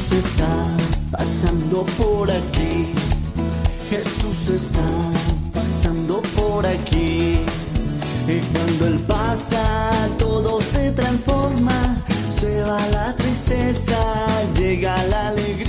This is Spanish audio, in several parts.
Jesús está pasando por aquí. Jesús está pasando por aquí. Y cuando Él pasa, todo se transforma. Se va la tristeza, llega la alegría.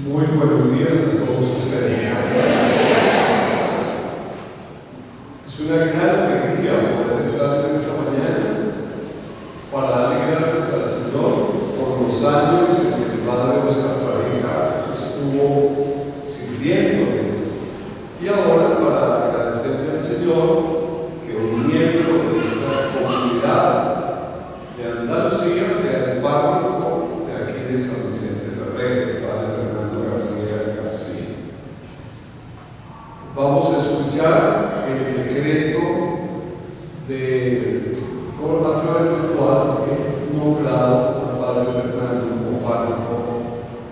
Muy buenos días a todos ustedes. Es una gran alegría poder estar en esta mañana para darle gracias al Señor por los años en que el Padre Oscar Pareja estuvo sirviéndoles, y ahora para agradecerle al Señor que un miembro de esta comunidad de Andalucía sea el párroco de aquí de San Vicente Ferrer, el Padre Fernando García García. Vamos a escuchar el decreto de coronación virtual que nombrado al Padre Fernando como párroco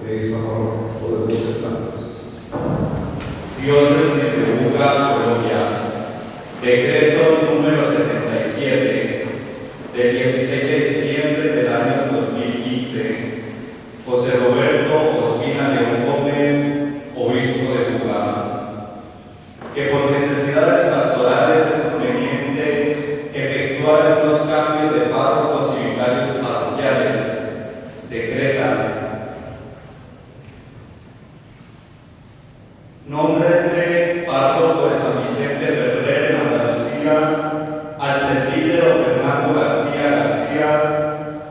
de esta forma. Podemos sentarnos. Diócesis de Buga, Colombia. Decreto número 77 del 16 de diciembre del año 2015. José Roberto Ospina León Gómez, obispo de Buga. Que por necesidades pastorales es conveniente efectuar algunos cambios de párrocos y vicarios parroquiales. Decreta: nómbrese párroco de San Vicente Ferrer en Andalucía al presbítero Fernando García García,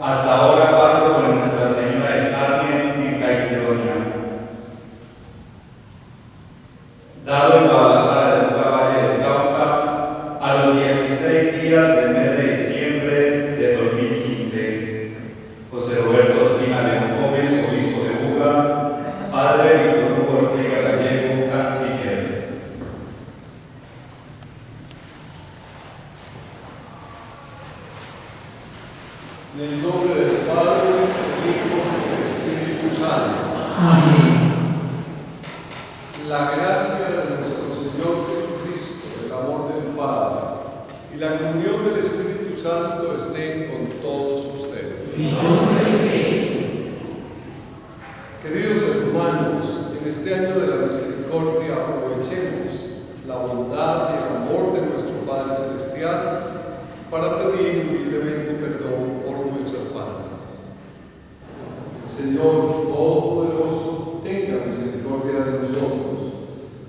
hasta ahora párroco de Nuestra Señora del Carmen en Caicedonia. Dado en Guadalajara de Buga, Valle del Cauca, a los 16 días del mes de diciembre de 2015. José Roberto Ospina León Gómez, obispo de Buga. Padre Víctor Hugo Ortega Gallego, canciller. En el nombre del Padre, del Hijo y del Espíritu Santo. Amén. La gracia de nuestro Señor Jesucristo, el amor del Padre y la comunión del Espíritu Santo estén con todos ustedes. Queridos hermanos, en este año de la misericordia aprovechemos la bondad y el amor de nuestro Padre Celestial para pedir humildemente perdón por nuestras faltas. El Señor Todopoderoso tenga misericordia de nosotros,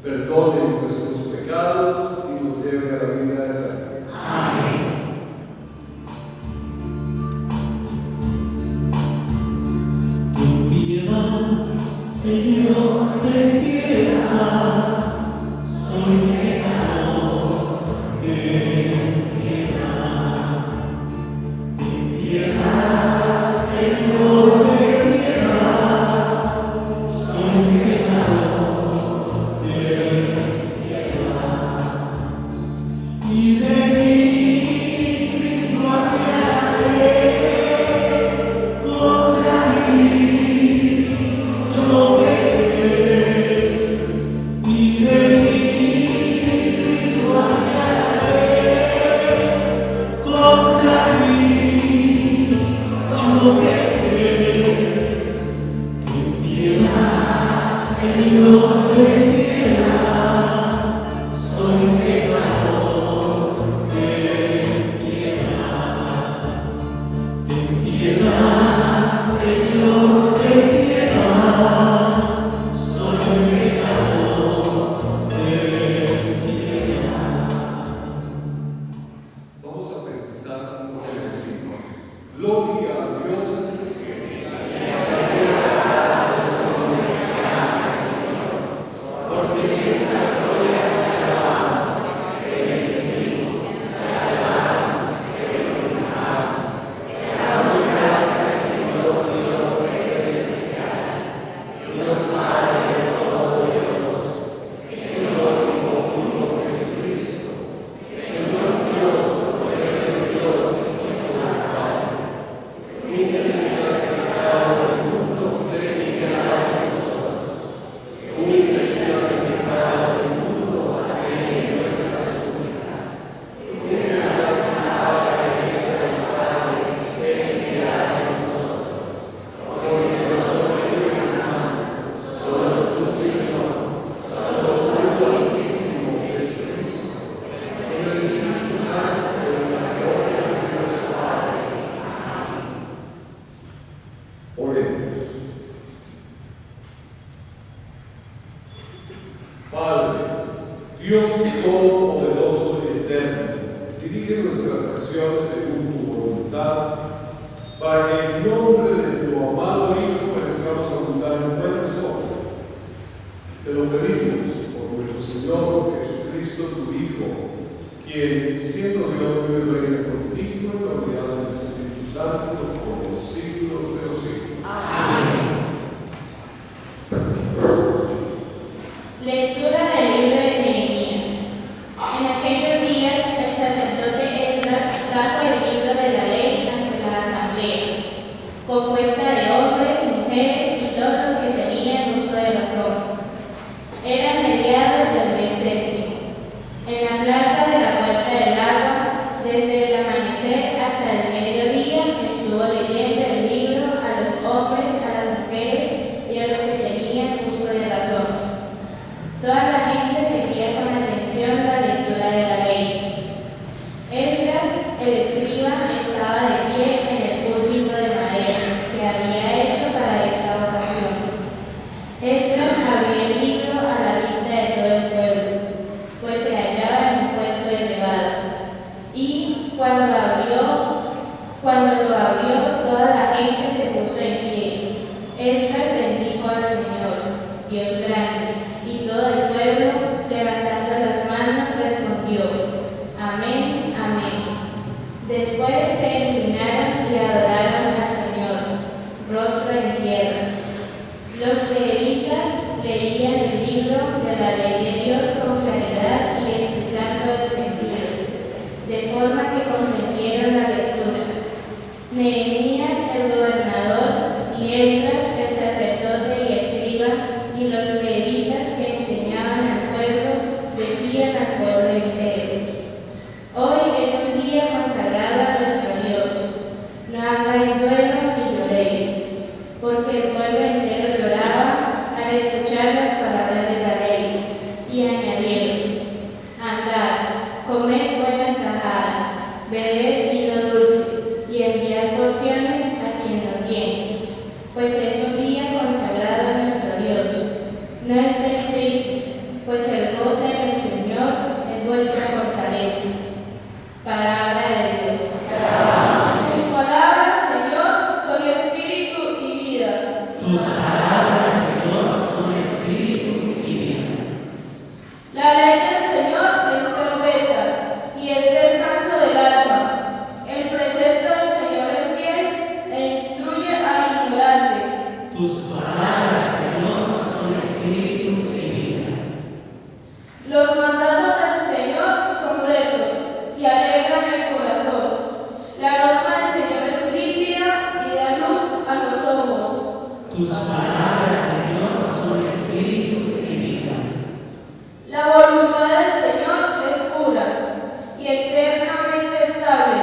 perdone nuestros pecados y nos lleve a la vida eterna. Amén. Ten piedad, Señor, ten piedad. Soy pecador, ten piedad. Ten piedad. Vamos a pensar lo que decimos. Gloria a Dios en el cielo. Oremos. Padre, Dios todopoderoso y eterno, dirige nuestras acciones según tu voluntad, para que en nombre de tu amado Hijo merezcamos abundar en buenas obras. Te lo pedimos por nuestro Señor Jesucristo, tu Hijo, quien, siendo Dios, vive y reina contigo en la unidad del Espíritu Santo por los siglos de los siglos. Lectura del libro de Nehemías. En aquellos días el sacerdote Esdras trajo el libro de la ley ante la asamblea, compuesta de hombres, mujeres y todos los que tenían uso de razón. Eran mediados del mes séptimo. En la plaza de la Puerta del Agua, desde el amanecer hasta el mediodía, estuvo leyendo el libro a los hombres, a las mujeres y a los que tenían uso de razón. Toda la gente seguía con atención la lectura de la ley. Esdras, el escriba, estaba de pie en el púlpito de madera que había hecho para esta ocasión. Esdras abrió el libro a la vista de todo el pueblo, pues se hallaba en un puesto elevado. Y cuando lo abrió, toda la gente se puso en pie. Esdras bendijo al Señor, Dios grande, y todo el pueblo, levantando las manos, respondió: Amén, amén. Después se inclinaron y adoraron al Señor, rostro en tierra. Los levitas leían el libro de la ley de Dios con claridad y explicando el sentido, de forma que comprendieron la lectura. Nehemías, el gobernador, y Esdras, el sacerdote y escriba, y los levitas que enseñaban al pueblo, decían al pueblo entero: Hoy es un día consagrado a nuestro Dios. No hagáis duelo ni lloréis, porque el pueblo entero lloraba al escuchar las palabras de la ley. Y añadieron: Andad, comed buenas tajadas, bebed vino dulce, y enviad porciones a quien no tiene, pues es un día consagrado a nuestro Dios. No estéis tristes, pues el gozo en el Señor es vuestra fortaleza. Palabra de Dios. Tus palabras, Señor, son espíritu y vida. Tus palabras, Señor, son espíritu y vida. La ley del Señor es perfecta y es descanso del alma. El precepto del Señor es fiel e instruye al ignorante. Tus palabras, Señor, son espíritu y vida. Los mandatos del Señor son rectos y alegran el corazón. La norma del Señor es límpida y da luz a los ojos. Tus palabras, Señor, son espíritu y vida. La voluntad del Señor es pura y eternamente estable.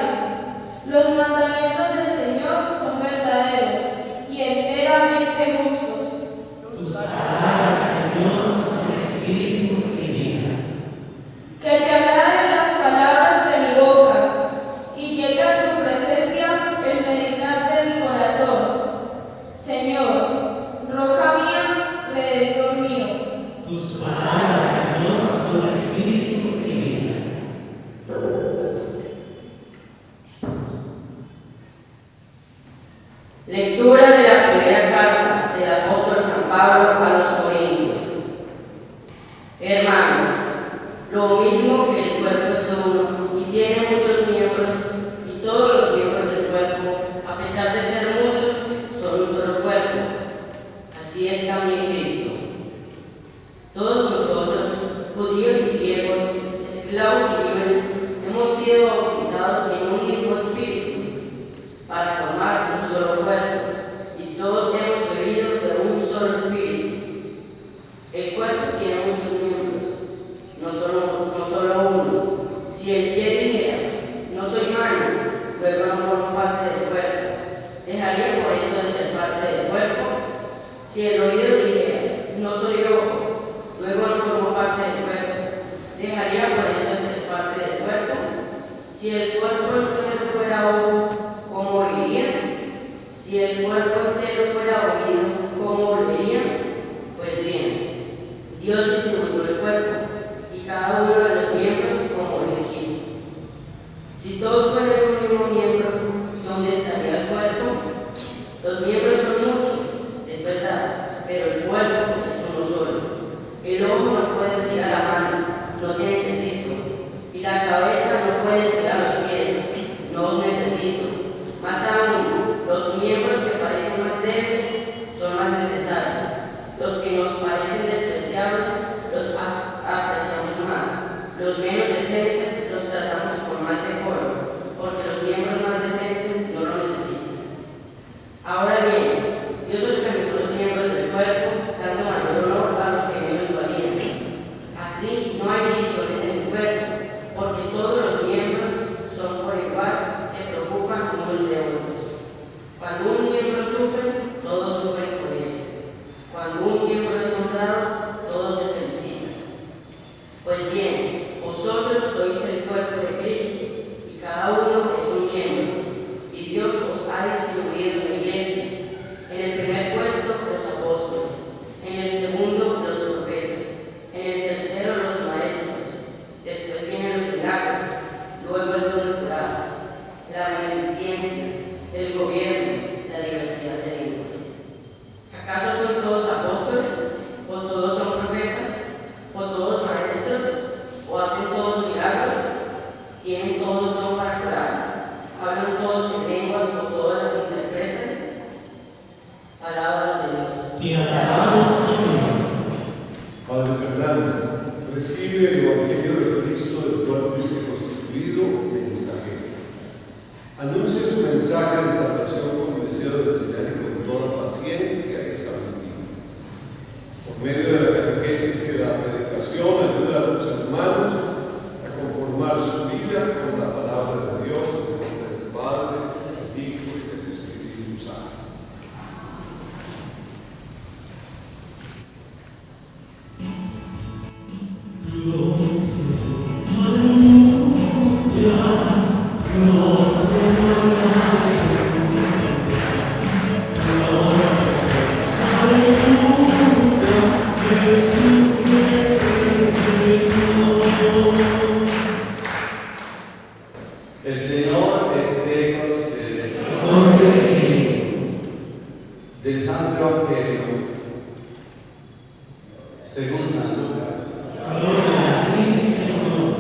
Los mandamientos del Señor son verdaderos de justos. Tus palabras, Señor, son espíritu y vida. Que te agraden las palabras de mi boca y llegue a tu presencia el meditar de mi corazón. Señor, roca mía, redentor mío. Tus palabras, Señor, son espíritu y vida. Lectura de la primera carta del apóstol San Pablo a los Corintios. Hermanos, lo mismo que el cuerpo es uno y tiene muchos miembros, y todos los miembros del cuerpo, a pesar de ser muchos, son un solo cuerpo. Así es también Cristo. Todos nosotros, judíos y griegos, esclavos y libres, hemos sido bautizados en un mismo espíritu para formar un solo cuerpo, y todos hemos bebido de un solo espíritu. El cuerpo tiene muchos miembros, no solo uno. Si el pie dijera, no soy mano, luego no formo parte del cuerpo, ¿dejaría por eso de ser parte del cuerpo? Si el oído dijera, no soy ojo, luego no formo parte del cuerpo, ¿dejaría por eso de ser parte del cuerpo? Si el cuerpo entero fuera ojo, ¿cómo oiría? Si el cuerpo entero fuera oído, ¿cómo olería? Pues bien, Dios distribuyó el cuerpo y cada uno de los miembros como Él quiso. Si todos fueran un mismo miembro, ¿dónde estaría el cuerpo? Los miembros son muchos, es verdad, pero el cuerpo es uno solo. El ojo no puede decir a la mano, no te necesito, y la cabeza no puede decir a los pies, no os necesito. Más aún, los miembros que parecen más débiles son más necesarios. Los que nos parecen despreciables los apreciamos más. Los menos decentes los tratamos con más decoro, porque los miembros más decentes no lo necesitan. Ahora bien, Dios organizó los miembros del cuerpo, dando mayor honor a los que menos valían. Así no hay divisiones en el cuerpo, porque todos los miembros son por igual, se preocupan unos de otros. Cuando un miembro sufre, todos sufren con él. Cuando un miembro es honrado, todos se felicitan. Pues bien, vosotros sois el cuerpo de Cristo, y cada uno es un miembro, y Dios os ha distribuido en la iglesia. En el primer puesto, los apóstoles, en el segundo, los profetas, en el tercero, los maestros, después vienen los milagros, luego el don natural, la beneficencia, el gobierno, la diversidad de lenguas. ¿Acaso son todos apóstoles? ¿O todos son profetas? ¿O todos maestros? ¿O hacen todos milagros? ¿Tienen todos don para curar? ¿Hablan todos en lenguas o todas las interpretan? Palabra de Dios. Te alabamos, Señor. Padre Fernando, recibe el Evangelio de Cristo del cual fuiste constituido mensajero. Anuncia su mensaje de salvación con el deseo de enseñar con toda paciencia y sabiduría. Por medio de la catequesis y de la predicación, ayuda a los hermanos a conformar su vida con la palabra de Dios, en el nombre del Padre, del Hijo y del Espíritu Santo. El Señor esté con ustedes. Con tu espíritu. Del Santo Evangelio según San Lucas. Gloria a ti, Señor.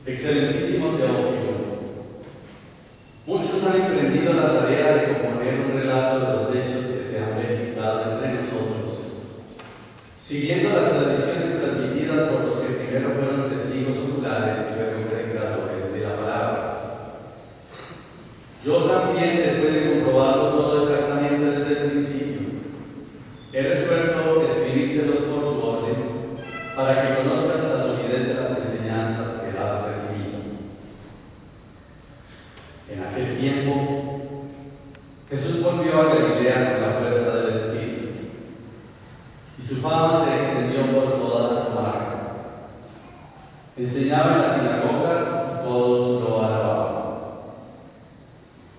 Excelentísimo Teófilo, muchos han emprendido la tarea de componer un relato de los hechos que se han registrado entre nosotros, siguiendo las tradiciones transmitidas por los que primero fueron testigos oculares y luego predicadores de la palabra. Yo también, después de comprobarlo todo exactamente desde el principio, he resuelto escribírtelos por su orden, para que conozcas la solidez de las enseñanzas que has recibido. En aquel tiempo, Jesús volvió a Galilea con la fuerza del Espíritu, y su fama se extendió por toda la comarca. Enseñaba en las sinagogas y todos lo alababan.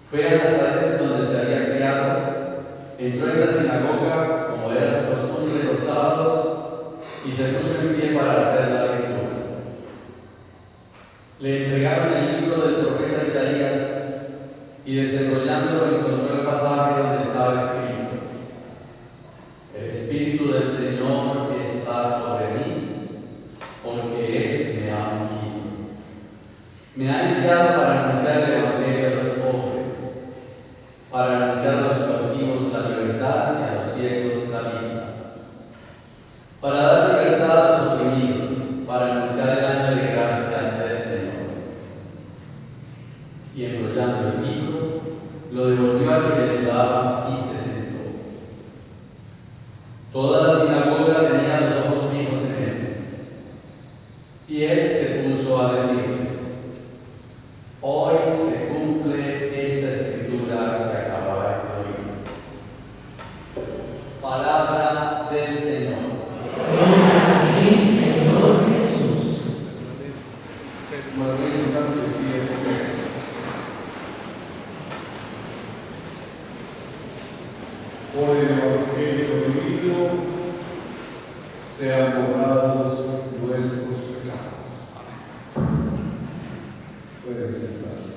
Fue a Nazaret, donde se había criado, entró en la sinagoga, como era su costumbre los sábados, y se puso en pie para hacer la lectura. Le entregaron el libro del profeta Isaías, y desenrollándolo encontró el pasaje donde estaba escrito: El Espíritu del Señor está sobre mí, porque Él me ha ungido. Me ha enviado para anunciar el Evangelio a los pobres, para anunciar a los cautivos la libertad y a los ciegos la vista, para dar libertad a los oprimidos, para anunciar el año de gracia del Señor. Y enrollando el libro, lo devolvió al que le daba y se sentó. Toda la sinagoga tenía los ojos fijos en él. Y él se puso a decirles: Hoy se cumple esta escritura que acabáis de oír. Palabra del Señor. Gloria a ti, Señor Jesús. Por el Evangelio oído, sean borrados nuestros pecados. Puede sentarse.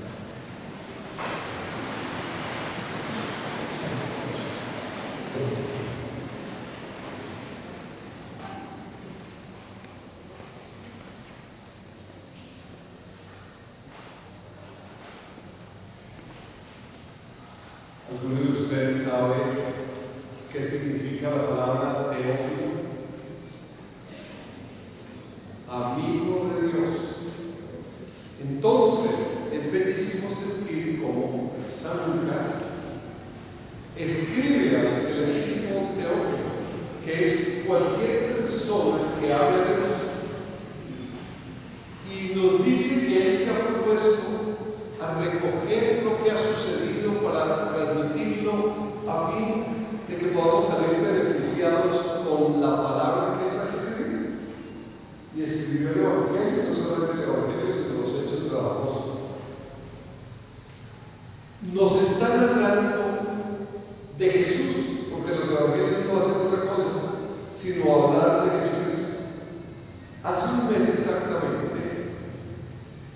¿Alguno de ustedes sabe qué significa la palabra Teófilo? Amigo de Dios. Entonces, es bellísimo sentir cómo San Lucas escribe al excelentísimo Teófilo, que es cualquier persona que hable de Dios, y nos dice que él se ha propuesto a recoger lo que ha sucedido para transmitirlo a fin de que podamos salir beneficiados con la palabra que él ha escrito. Y escribió el Evangelio, no solamente el Evangelio, sino los Hechos de los Apóstoles. Nos está narrando de Jesús, porque los Evangelios no hacen otra cosa sino hablar de Jesús. Hace un mes exactamente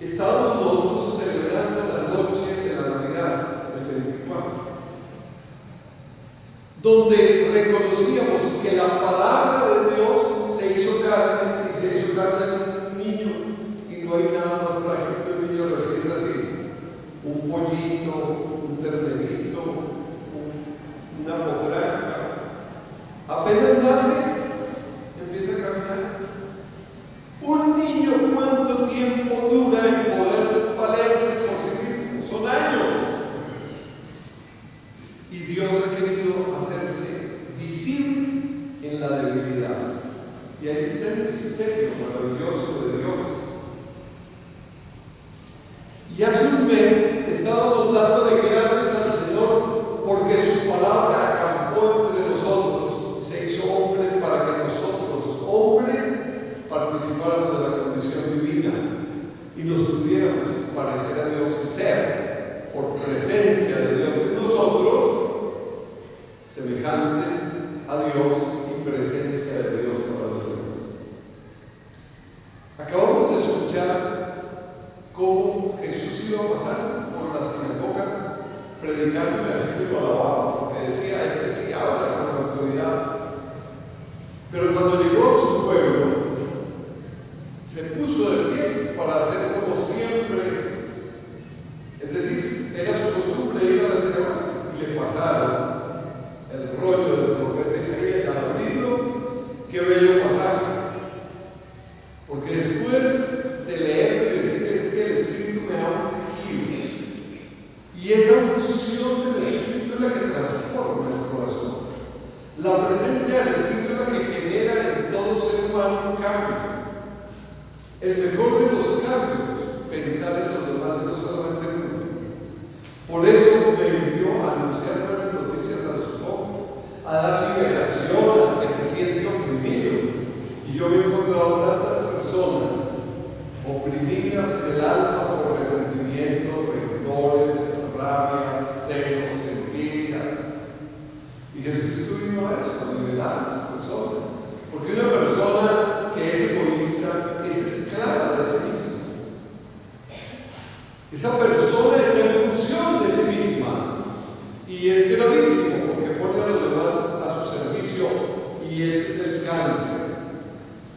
estábamos nosotros celebrando la noche de la Navidad, el 24, donde reconocíamos que la palabra de Dios se hizo carne, y se hizo carne en un niño, y no hay nada más frágil que un niño recién nacido. Un pollito, un ternerito, una potraca, apenas nace, empieza a caminar. Un niño, ¿cuánto tiempo dura en poder valerse por sí mismo? Son años. Y Dios ha querido hacerse visible en la debilidad. Y ahí está el misterio maravilloso de Dios. Y hace un mes estábamos dándole gracias al Señor porque su palabra acampó entre nosotros, se hizo hombre para que nosotros, hombres, participáramos de la condición divina y nos pudiéramos parecer a Dios y ser, por presencia de Dios en nosotros, semejantes a Dios y presencia de Dios para los demás. Acabamos de escuchar cómo Jesús iba pasando por las sinagogas predicando y la gente lo alababa, porque decía: este sí habla con autoridad. Pero cuando llegó a su pueblo, se puso de pie para hacer como siempre. Es decir, era su costumbre ir a la sinagoga y le pasaron el rollo del profeta Isaías al abrirlo. Qué bello pasaje, porque después de leerlo y decirles que el Espíritu me ha ungido, y esa unción del Espíritu es la que transforma el corazón. La presencia del Espíritu es la que genera en todo ser humano un cambio. El mejor de los cambios, pensar en los demás y no solamente en uno. Por eso me envió a anunciar buenas noticias a los pobres, a dar liberación al que se siente oprimido. Y yo he encontrado tantas personas oprimidas en el alma por resentimientos, rencores, rabias, celos, envidias. Y Jesucristo vino a eso, a liberar a las personas. Porque una persona que es egoísta es esclava de sí misma. Esa persona está en función de sí misma. Y es gravísimo porque pone a los demás a su servicio. Y ese es el cáncer.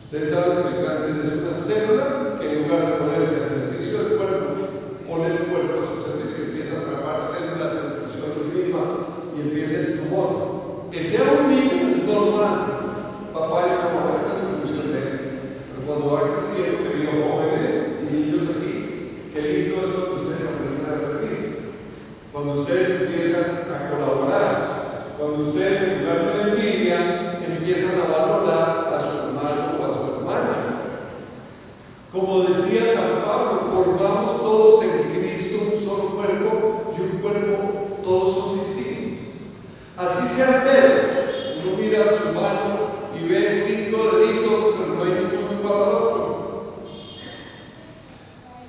Ustedes saben que el cáncer es una célula que en lugar de ponerse al servicio del cuerpo, pone el cuerpo a su servicio y empieza a atrapar células en función de sí misma y empieza el tumor. Que sea un niño es normal. Papá y mamá están en función de él. Pero cuando va creciendo, que digo jóvenes y niños aquí, qué lindo es cuando ustedes aprenden a servir. Cuando ustedes empiezan a colaborar. Cuando ustedes en lugar de la envidia empiezan a valorar a su hermano o a su hermana. Como decía San Pablo, formamos todos en Cristo un solo cuerpo y un cuerpo todos son distintos. Así sean dedos. Uno mira su mano y ve 5 deditos, pero no hay ninguno igual al otro.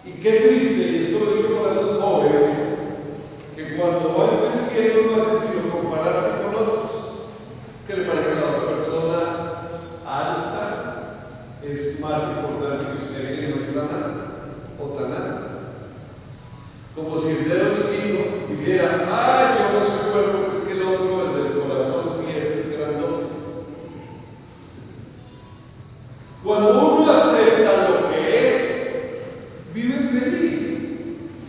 Y qué triste, y esto lo digo para los jóvenes, que cuando van creciendo no hacen sino compararse con otros. Es que le parece que la otra persona alta es más importante que usted, que no es tan alta o tan alta. Como si el dedo chiquito dijera, yo no soy bueno porque es que el otro, el del corazón, sí es el grandote. Cuando uno acepta lo que es, vive feliz,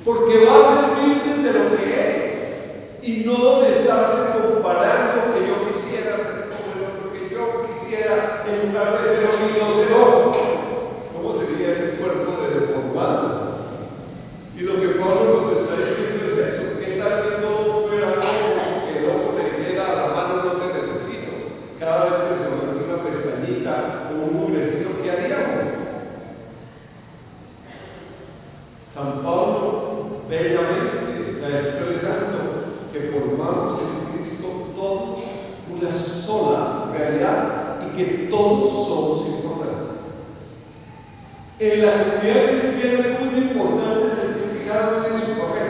porque va a servir desde lo que es y no de estarse comparando que yo quisiera ser como el otro, que yo quisiera en lugar de ser no ser otro. ¿Cómo sería ese cuerpo de deformado? Y lo que Pablo nos está diciendo es eso. ¿Qué tal que todo fuera loco, que el ojo le dijera a la mano no te necesito? Cada vez que se nos mete una pestañita o un mugrecito, ¿qué haríamos? San Pablo bellamente está expresando que formamos en Cristo todos una sola realidad y que todos somos importantes. En la comunidad cristiana es muy importante sentir cada uno en su papel.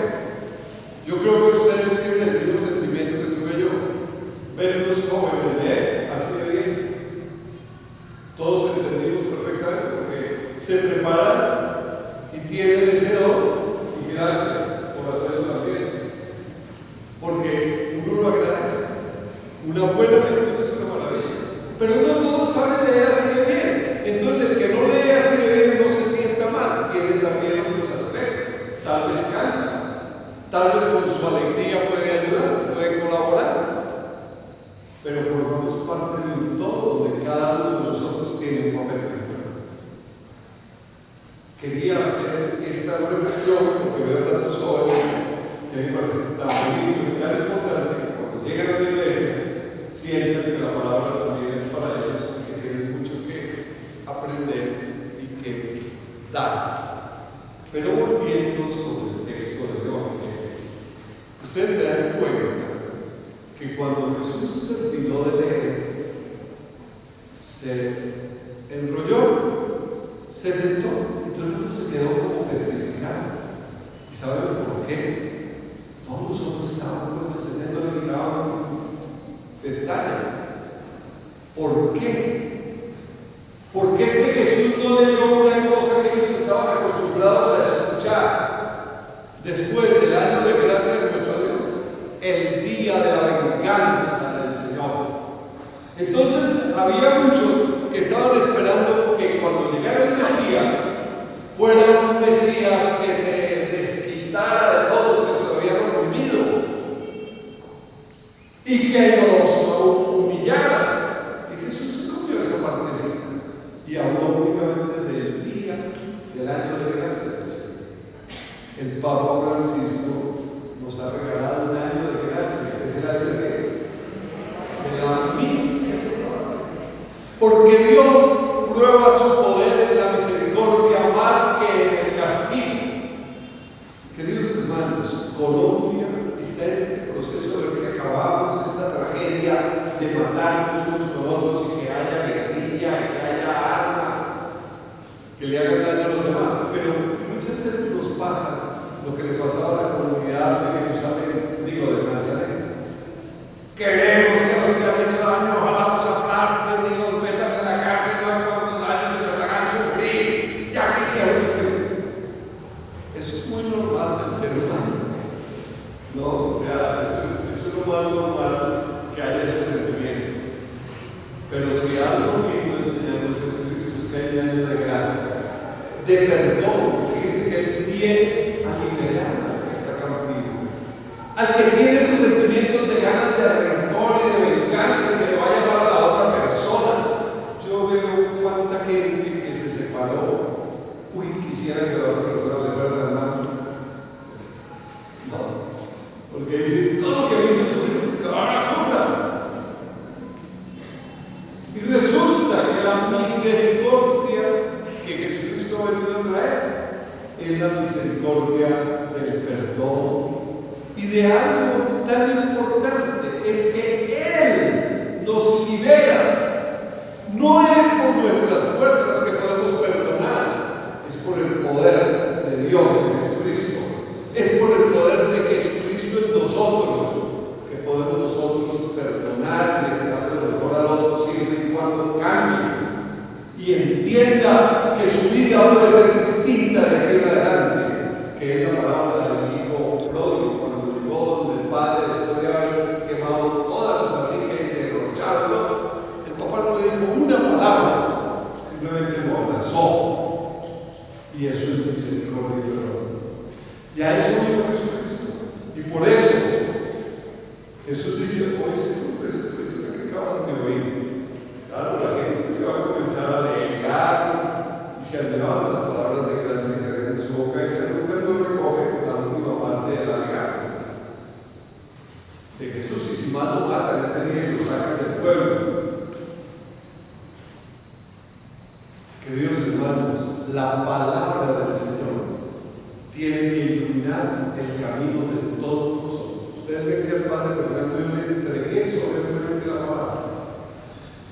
Yo creo que ustedes tienen el mismo sentimiento que tuve yo. Ver unos jóvenes leer así de bien. Todos entendimos perfectamente porque se preparan y tienen ese don. Y gracias por hacerlo también. Porque uno lo agradece. Una buena lectura es una maravilla. Pero uno todo sabe leer así de bien. Entonces el que no lee así de bien no se sienta mal. Tiene también otros aspectos. Tal vez canta. Tal vez con su alegría puede ayudar, puede colaborar. Pero formamos parte de un todo donde cada uno de nosotros tiene un papel peculiar. Quería hacer esta reflexión porque veo tantos jóvenes que a mí me parece tan bonito y tan importante que cuando llegan a la iglesia sienten que la palabra también es para ellos y que tienen mucho que aprender y que dar. Pero volviendo sobre el texto del Evangelio, ustedes se dan cuenta que cuando Jesús terminó de leer, se enrolló, se sentó y todo el mundo se quedó como petrificado. ¿Y saben por qué? Todos los ojos estaban puestos en él, no le quitaban pestaña. ¿Por qué? Porque es que Jesús no leyó una cosa que ellos estaban acostumbrados a escuchar después del año de gracia de nuestro Dios, el día de la venganza del Señor. Entonces había muchos que estaban esperando que cuando llegara el Mesías fuera un Mesías que se desquitara de todos los que se habían oprimido y que los humillara. Y Jesús se comió esa partecita y habló únicamente del día del año de gracia del Señor. El Papa Francisco nos ha regalado un año de gracia, que es el año de la misericordia. Porque Dios prueba su poder en la misericordia más que en el castigo. Queridos hermanos, Colombia está en este proceso de ver si acabamos esta tragedia de matarnos unos con otros y que haya guerrilla y que haya arma, que le hagan daño a los demás. Pero muchas veces nos pasa lo que le pasaba a la comunidad de Jerusalén, de Nazaret. Queremos que los que han hecho daño ojalá nos aplasten y nos metan en la cárcel, no hay cuantos años y nos hagan sufrir, ya quisiera sufrir. Eso es muy normal del ser humano. No, o sea, eso es lo más normal que haya ese sentimiento. Pero si algo vino enseñando Jesucristo es que hay años de gracia, de perdón. Fíjense que Él viene a liberar al que está cautivo, al que tiene esos sentimientos de ganas de rencor y de venganza, que le va a llevar a la otra persona. Yo veo cuánta gente que se separó. Uy, quisiera que la otra persona le fuera tan mal. No. Porque dice, todo lo que me hizo sufrir, que ahora sufra. Y resulta que la misericordia que Jesucristo ha venido a traer es la misericordia del perdón. Y de algo tan importante es que Él nos libera. No es por nuestras fuerzas que podemos perdonar, es por el poder de Dios en Jesucristo. Es por el poder de Jesucristo en nosotros que podemos nosotros perdonar y desear lo mejor al otro siempre y cuando cambie y entienda que su vida puede ser distinta de aquí en adelante, que es la palabra del hijo pródigo, cuando llegó donde el padre, después de haber quemado toda su platica y derrocharlo, el papá no le dijo una palabra, simplemente lo abrazó. Y eso es misericordia y perdón. Ya eso vino Jesucristo. Y por eso Jesús dice, hoy se esa escritura que acaban de oír. Claro, la gente va a comenzar a delegar y se alevan las palabras de gracia que salen de su boca y se nunca no recoge la última parte de la legada de Jesús. Y si más lo matan ese día y lo sacan del pueblo. Queridos hermanos, la palabra del Señor tiene que iluminar el camino de todos nosotros. Ustedes ven que el Padre Fernando le entregué solemnemente la palabra.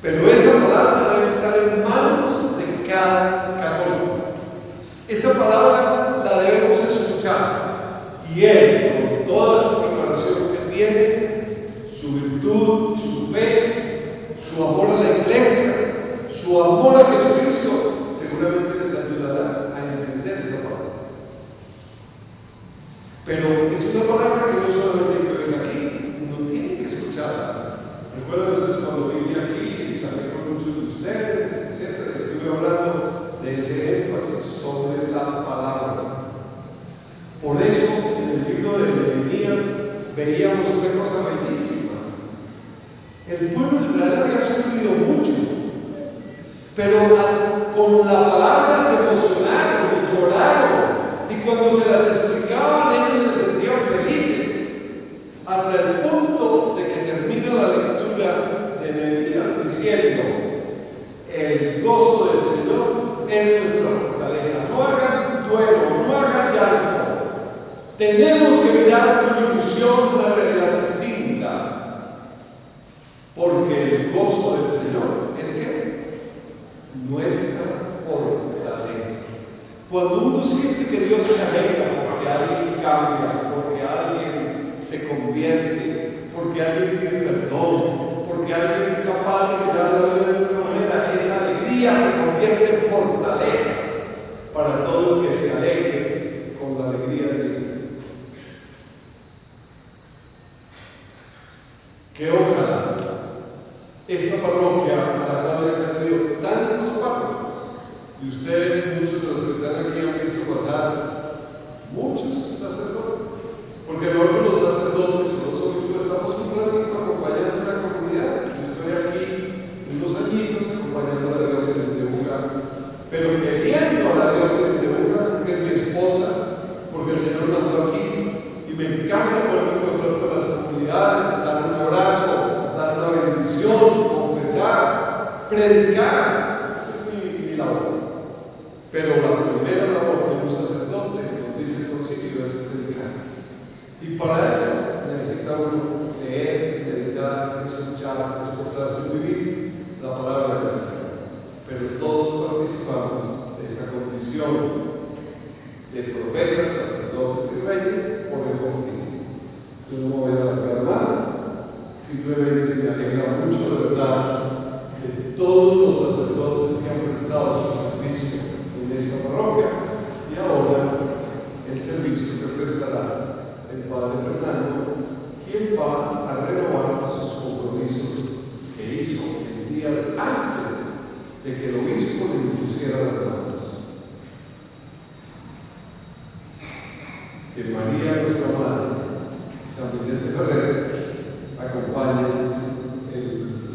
Pero esa palabra debe estar en manos de cada católico. Esa palabra la debemos escuchar. Y Él, con toda su preparación que tiene, su virtud, su fe, su amor a la iglesia, su amor a Jesucristo, seguramente les ayudará a entender esa palabra. Pero es una palabra que no solamente hay que oír aquí, uno tiene que escucharla. Recuerden ustedes cuando viví aquí y salí con muchos de ustedes, etc. Estuve hablando de ese énfasis sobre la palabra. Por eso, en el libro de Nehemías veíamos una cosa bellísima. El pueblo de Israel había sufrido mucho, pero con la palabra se emocionaron y lloraron. Y cuando se las explicaban, ellos se sentían felices, hasta el punto de que termina la lectura de Nehemías diciendo: el gozo del Señor es nuestra fortaleza. No hagan duelo, no hagan llanto. Tenemos que mirar con ilusión una realidad distinta, porque el gozo del Señor es que nuestra fortaleza. Cuando uno siente que Dios se alegra porque alguien cambia, porque alguien se convierte, porque alguien pide perdón, porque alguien es capaz de mirar la vida de otra manera, esa alegría se convierte en fortaleza para todo el que se alegre con la alegría de Dios. Que ojalá esta parroquia a la cual he servido tantos párrocos, y ustedes, muchos de los que están aquí, han visto pasar muchos sacerdotes, porque nosotros los sacerdotes, los obispos, estamos un ratito acompañando a la comunidad. Yo estoy aquí unos añitos acompañando a la diócesis de Buga, pero queriendo a la diócesis de Buga, que es mi esposa, porque el Señor la mandó aquí, y me encanta poder encontrar con las comunidades, dar un abrazo, dar una bendición, confesar, predicar. Esa es mi labor. Pero la primera labor de un sacerdote, nos dice el concilio, es predicar. Y para eso eso necesita uno leer, meditar, escuchar, esforzarse en vivir la palabra del Señor. Pero todos participamos de esa condición de profetas, sacerdotes y reyes por el bautismo. Yo no me voy a alargar más, simplemente me alegra mucho de verdad que todos los sacerdotes que han prestado su servicio en esta parroquia y ahora el servicio que prestará el Padre Fernando, quien va a renovar sus compromisos que hizo el día antes de que el obispo le impusiera las manos. Que María, nuestra Madre, San Vicente Ferrer, acompañe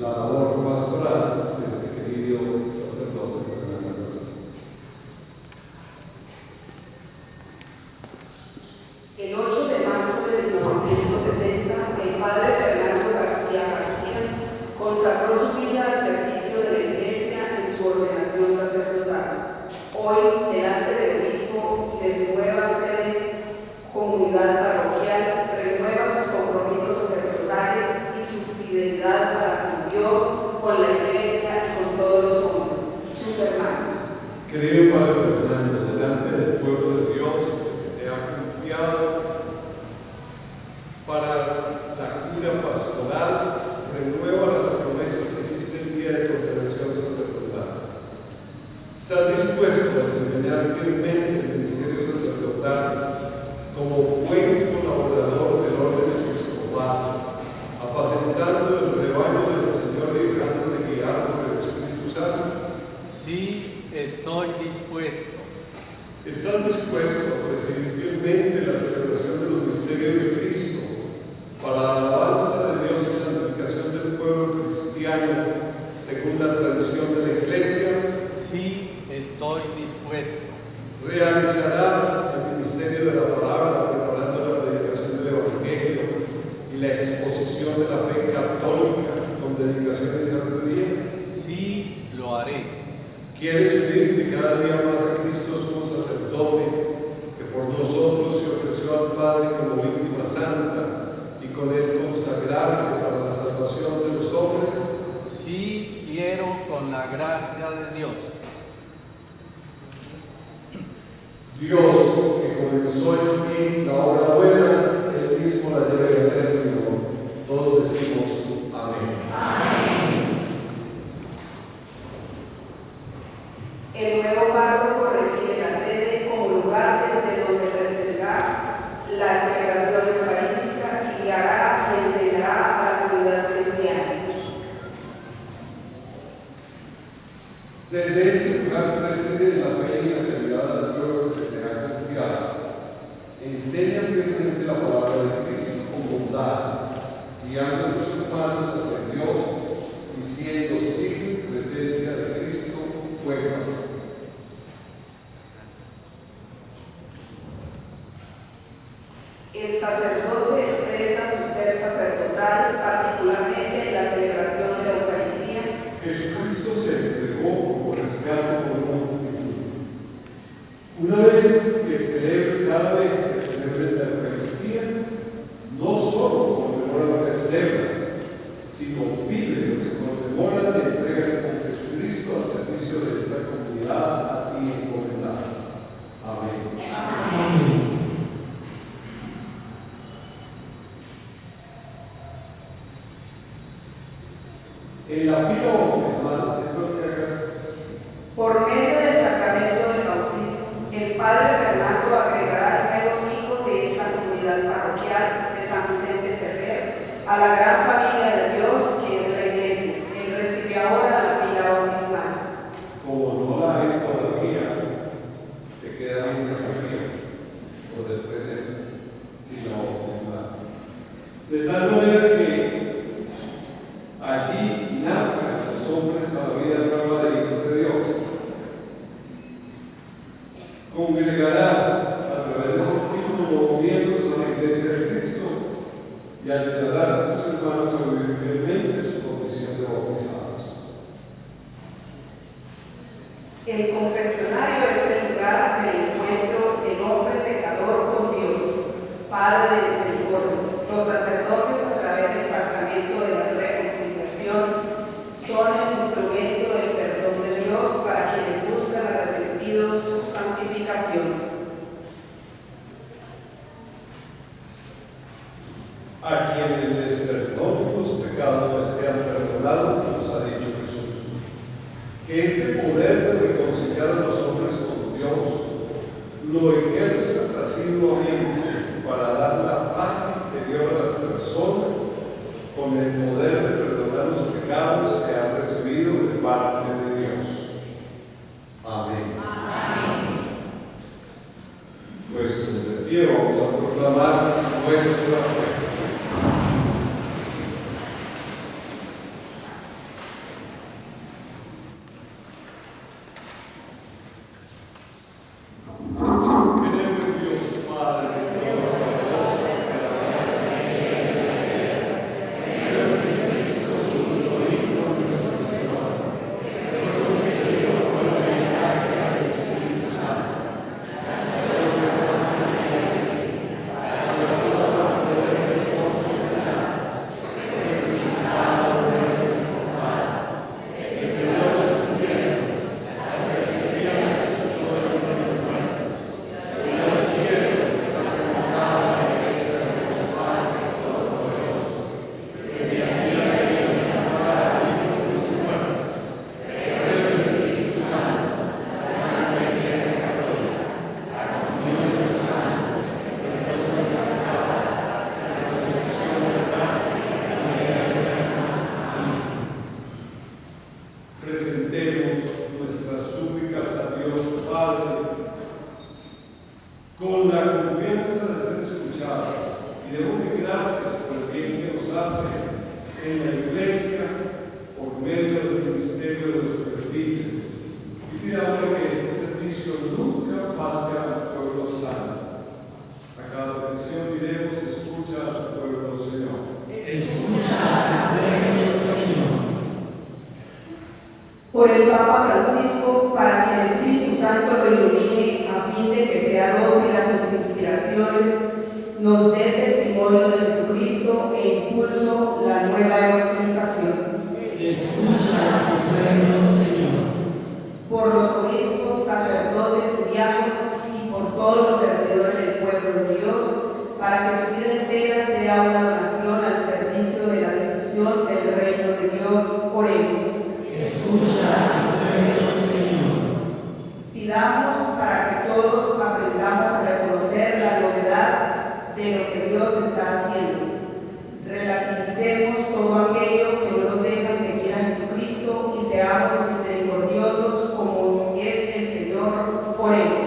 la labor pastoral de este querido sacerdote Fernando García. El 8 de marzo de 1970, el Padre Fernando García consagró su vida al servicio de la Iglesia en su ordenación sacerdotal. Hoy, delante del obispo y de su nueva sede, comunidad parroquial, renueva sus compromisos sacerdotales y su fidelidad para con Dios, con la Iglesia y con todos los hombres, sus hermanos. Querido Padre Fernando, delante del pueblo de Dios que se te ha confiado para la cura pastoral, renueva las promesas que hiciste el día de tu ordenación sacerdotal. ¿Estás dispuesto a desempeñar fielmente el ministerio sacerdotal como buen colaborador del orden episcopal, apacentando el rebaño del Señor y dejándote guiar por el Espíritu Santo? Sí, estoy dispuesto. ¿Estás dispuesto a presidir fielmente la celebración de los misterios de Cristo para la alabanza de Dios y santificación del pueblo cristiano según la tradición de la Iglesia? Sí, estoy dispuesto. ¿Realizarás el ministerio de la palabra preparando la predicación del Evangelio y la exposición de la fe católica con dedicación y sabiduría? Sí, lo haré. ¿Quieres unirte cada día más a Cristo sumo sacerdote, que por nosotros se ofreció al Padre como víctima santa y con él consagrarte para la salvación de los hombres? Sí, quiero con la gracia de Dios. Dios, que comenzó en ti la obra buena, él mismo la lleve a término. Todos decimos amén. El nuevo párroco recibe la sede como lugar desde donde recibirá la celebración eucarística y guiará y enseñará a la comunidad cristiana. Desde este lugar preside la fe y la fidelidad al pueblo que se te ha confiado. Enseña firmemente la palabra de Cristo con bondad, guiando a tus hermanos hacia Dios y siendo signo y presencia de Cristo, buen pastor. El sacerdote expresa su ser sacerdotal, particularmente en la celebración de la Eucaristía. Jesucristo se entregó por rescate por una multitud. Una vez que celebre, cada vez que celebre la Eucaristía, no solo conmemora lo que celebras, sino pide lo que conmemoras y entregas con Jesucristo al servicio de esta comunidad a ti encomendada. Amén. En la fila bautismal, Por medio del sacramento del bautismo, el Padre Fernando agregará nuevos hijos de esta comunidad parroquial de San Vicente Ferrer a la gran familia de Dios que es la Iglesia. Él recibe ahora la fila bautismal. como no la hay todavía, se queda en desafío por después de la bautismal. De tal manera que allí nazcan los hombres a la vida nueva de hijos de Dios. Congregarás a través de ese tipo los miembros a la Iglesia de Cristo y ayudarás a tus hermanos a vivir fielmente su condición de bautizados. El confesionario es el lugar del encuentro del hombre pecador con Dios, Padre de misericordia. a quienes les perdone los pecados les sean perdonados, nos ha dicho Jesús. Que este poder de reconciliar a los hombres con Dios lo ejerzas asiduamente para dar la paz interior a las personas con el poder de perdonar los pecados que han recibido de parte de Dios. Amén. Puestos de pie, vamos a proclamar nuestra fe. Presentemos nuestras súplicas a Dios Padre con la confianza de ser escuchados y de darle gracias por el bien que nos hace en la Iglesia por medio del ministerio de los presbíteros. Y pidamos que este servicio nunca falte al pueblo santo. A cada petición diremos: escucha al pueblo, Señor. Escucha al pueblo, Señor. Por el Papa Francisco, para que el Espíritu Santo lo ilumine a fin de que sea dócil a sus inspiraciones, nos dé testimonio de Jesucristo e impulso la nueva evangelización. Escucha al pueblo, Señor. Por los obispos, sacerdotes, diáconos y por todos los servidores del pueblo de Dios, para que su vida entera sea una oración al servicio de la difusión del reino de Dios. Oremos. Escucha al pueblo, Señor. Pidamos para que todos aprendamos a reconocer la novedad de lo que Dios está haciendo. Relativicemos todo aquello que no nos deja seguir a Jesucristo y seamos misericordiosos como es el Señor. Oremos.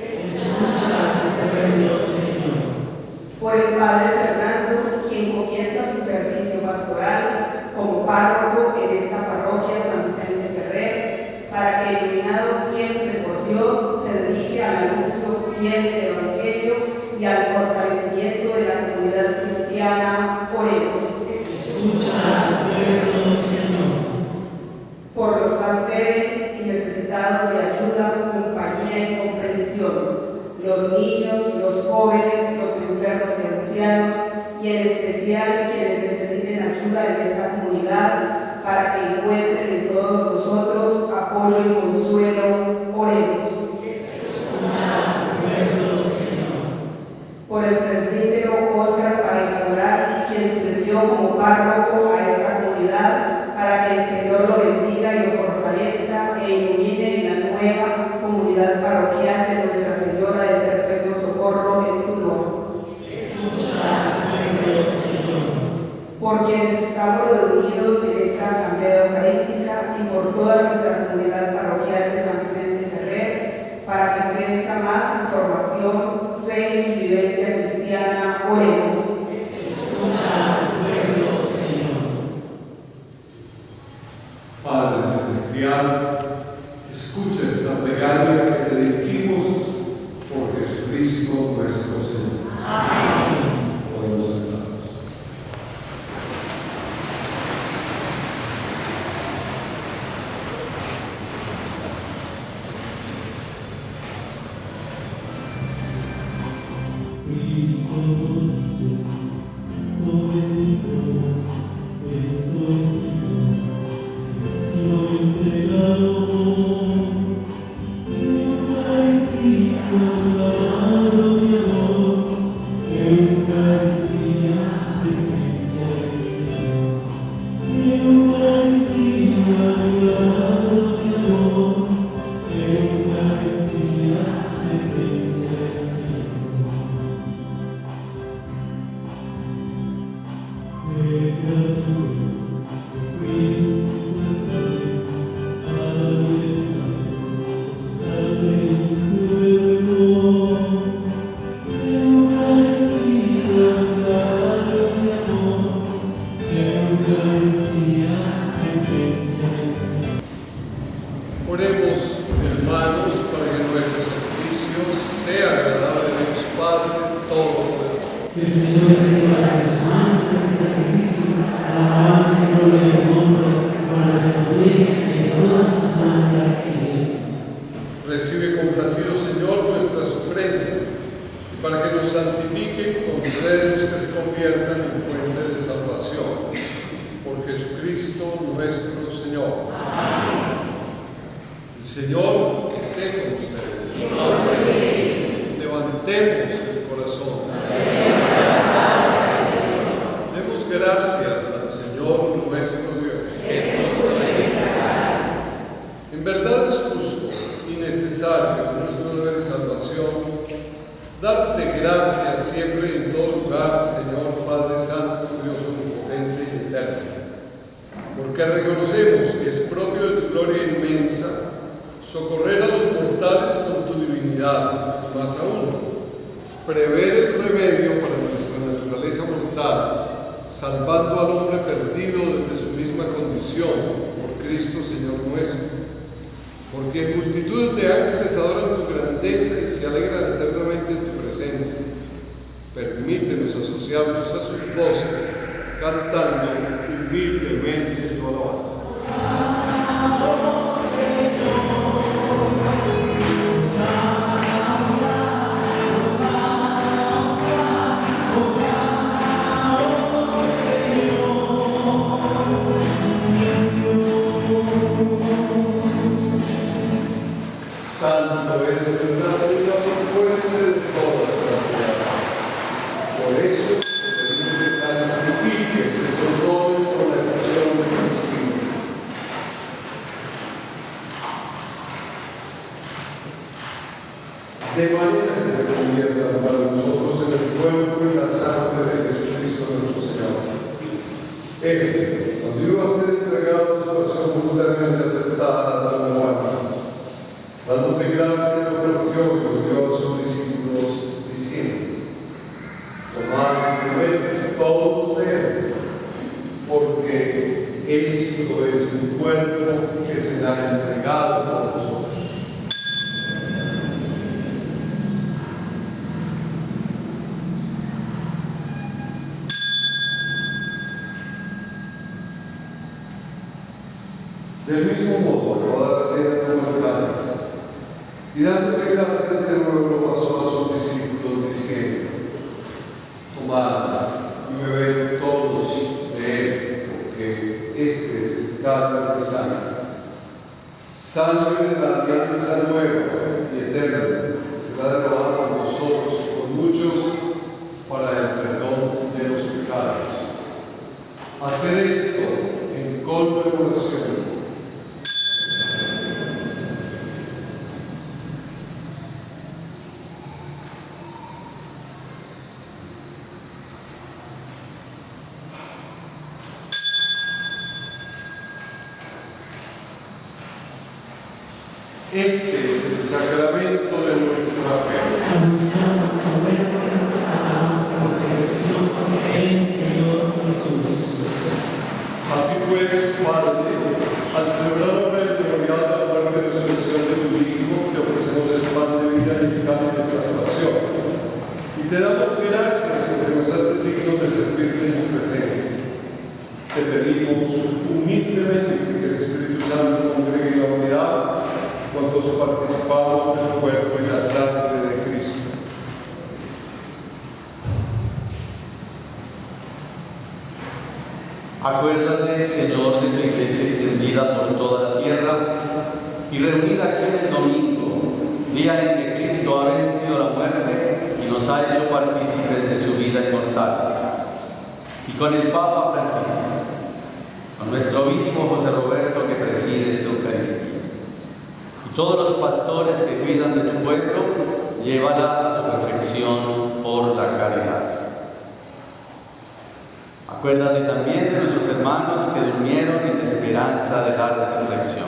Escucha al pueblo, Señor. Por el Padre Fernando, quien comienza su servicio pastoral como párroco en esta parroquia San Vicente Ferrer, para que, iluminado siempre por Dios, se dedique al anuncio fiel del Evangelio y al fortalecimiento de la comunidad cristiana. Oremos. Escucha al pueblo, Señor. Por los más débiles y necesitados de ayuda, compañía y comprensión, los niños, los jóvenes, los enfermos y ancianos, y en especial quienes necesiten ayuda en esta comunidad, para que encuentren en todos nosotros apoyo y consuelo. Oremos. Escucha al pueblo, Señor. Por el presbítero Óscar Pareja Moral, quien sirvió como párroco a esta comunidad, para que el Señor lo bendiga y lo fortalezca e ilumine en la nueva comunidad parroquial de Nuestra Señora del Perpetuo Socorro en Tuluá. Escucha al pueblo, Señor. Por quienes estamos reunidos en esta asamblea eucarística y por toda nuestra comunidad parroquial de San Vicente Ferrer, para que crezca más información, fe y vivencia cristiana. Oremos. Escucha al pueblo, Señor. Padre Celestial, escucha esta plegaria que te dirigimos por Jesucristo nuestro Señor. Amén. Podemos sentarnos. Cristo dice, conmigo, estoy Señor, estoy entregado. Eucaristía, mi amor, Eucaristía, fuente de salvación. Por Jesucristo nuestro Señor. El Señor esté con ustedes. Levantemos el corazón. Demos gracias al Señor nuestro Dios. En verdad es justo y necesario en nuestro deber de salvación darte gracias siempre y en todo lugar, Señor Padre Santo, Dios omnipotente y eterno, porque reconocemos que es propio de tu gloria inmensa socorrer a los mortales con tu divinidad, y más aún, prever el remedio para nuestra naturaleza mortal, salvando al hombre perdido desde su misma condición, por Cristo Señor nuestro. Porque multitudes de ángeles adoran tu grandeza y se alegran eternamente en tu presencia. Permítenos asociarnos a sus voces, cantando humildemente tu alabanza. Santo eres el Señor, fuente de toda gracia. Por eso, pedimos que santifiques estos dones con la acción de tu Espíritu. De manera que se conviertan para nosotros en el cuerpo y la sangre de Jesucristo nuestro Señor. Él, cuando iba a ser entregado su pasión voluntariamente aceptada a la muerte, dándote gracias por el que os dio a sus discípulos, diciendo: tomad y comed todos de él, porque esto es mi cuerpo que será entregado por vosotros. Del mismo modo, acabada la cena como el cáliz, y dándote gracias de nuevo lo pasó a sus discípulos diciendo: tomad y bebed todos de él, porque este es el cáliz de sangre de la alianza nueva y eterna, que será derramada por vosotros y por muchos para el perdón de los pecados. Haced esto en conmemoración. Este es el sacramento de nuestra fe. Anunciamos tu muerte hasta nuestra resurrección en el Señor Jesús. Así pues, Padre, al celebrar ahora el memorial de la muerte y resurrección de tu Hijo, te ofrecemos el pan de vida y el cáliz de salvación. Y te damos gracias porque nos haces dignos de servirte en tu presencia. Te pedimos humildemente que el Espíritu Santo congregue la unidad cuantos participamos del cuerpo y la sangre de Cristo. Acuérdate, Señor, de tu iglesia extendida por toda la tierra y reunida aquí en el domingo, día en que Cristo ha vencido la muerte y nos ha hecho partícipes de su vida inmortal. Y con el Papa Francisco, con nuestro obispo José Roberto, que preside esta Eucaristía, y todos los pastores que cuidan de tu pueblo, llévala a su perfección por la caridad. Acuérdate también de nuestros hermanos que durmieron en la esperanza de la resurrección.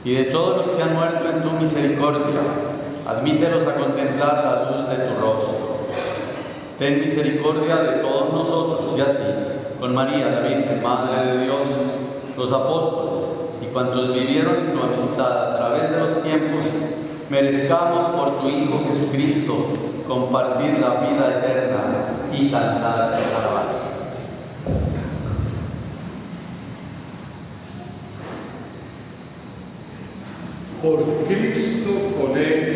Y de todos los que han muerto en tu misericordia, admítelos a contemplar la luz de tu rostro. Ten misericordia de todos nosotros, y así, con María, la Virgen, Madre de Dios, los apóstoles y cuantos vivieron en tu amistad a través de los tiempos, merezcamos por tu Hijo Jesucristo compartir la vida eterna y cantar alabanzas. Por Cristo, con Él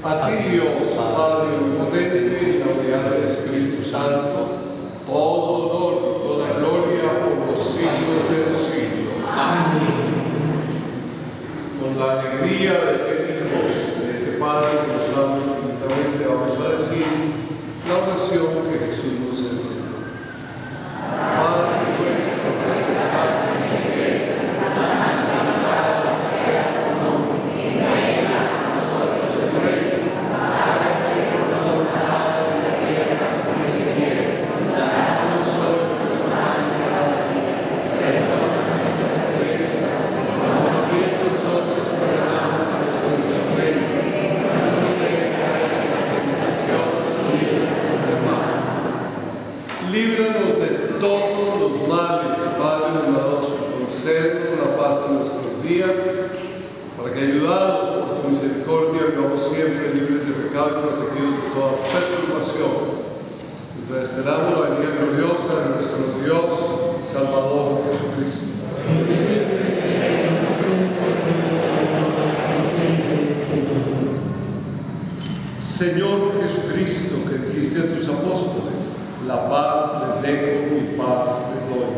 A ti Dios, Padre omnipotente, y la unidad del Espíritu Santo, todo honor y toda gloria por los siglos de los siglos. Amén. Con la alegría de ser hijos de ese Padre que nos ama infinitamente, vamos a decir la oración que Jesús nos enseñó. Padre nuestro que estás en el cielo, santificado sea tu nombre, venga a nosotros tu reino, hágase tu voluntad en la tierra como en el cielo. Danos hoy nuestro pan de cada día, perdona nuestras ofensas, como también nosotros perdonamos a los que nos ofenden, no nos dejes caer en la tentación, y líbranos del mal. Líbranos de todos los males, Padre bondadoso, concédenos la paz en nuestros días, para que, ayudados por tu misericordia, vivamos siempre libres de pecado y protegidos de toda perturbación, mientras esperamos la venida gloriosa de nuestro Dios y Salvador Jesucristo. Señor Jesucristo, que dijiste a tus apóstoles, la paz les dejo, mi paz les doy.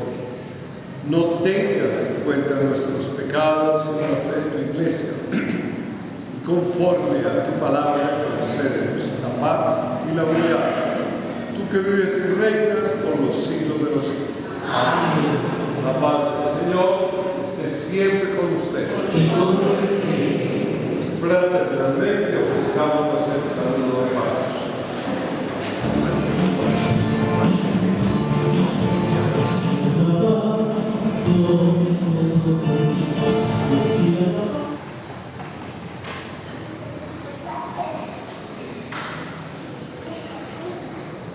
No tengas en cuenta nuestros pecados en la fe de tu iglesia. Y conforme a tu palabra, concédenos la paz y la unidad. Tú que vives y reinas por los siglos de los siglos. Amén. La paz del Señor esté siempre con ustedes. Y con tu espíritu. Fraternalmente ofrezcamos el saludo de paz.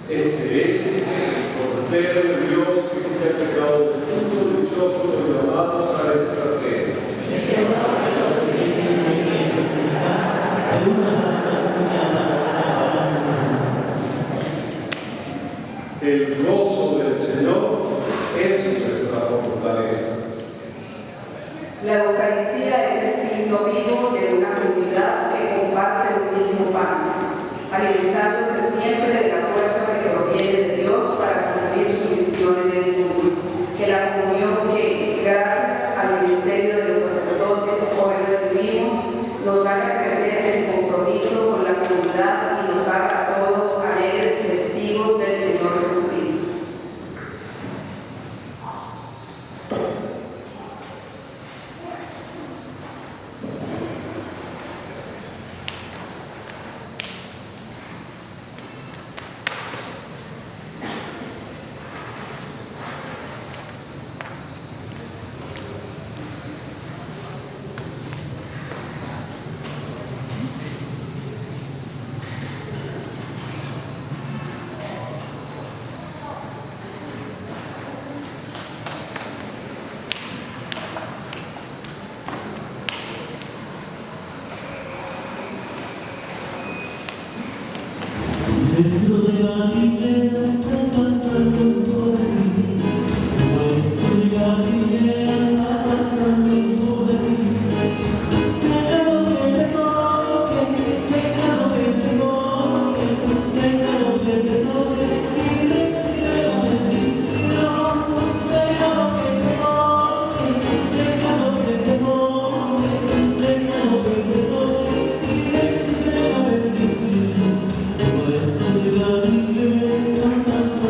Este es el Cordero de Dios que quita el pecado del mundo, dichosos los llamados a esta cena. El gozo del Señor es nuestra fortaleza. La Eucaristía es el signo vivo de una comunidad que comparte un mismo pan, alimentándose siempre de la fuerza que proviene de Dios para cumplir su misión en el mundo. Que la comunión que, gracias al ministerio de los sacerdotes, hoy recibimos, nos haga crecer en compromiso con la comunidad y nos haga a todos alegres testigos del Señor Jesucristo. Nuestro de Galilea está pasando por aquí. Nuestro de Galilea está pasando por aquí. Déjalo que te toque, déjalo que te toque, déjalo que te toque y recibe la bendición. Déjalo que te toque, déjalo que te toque, déjalo que te toque y recibe la bendición. Nuestro de Galilea está pasando.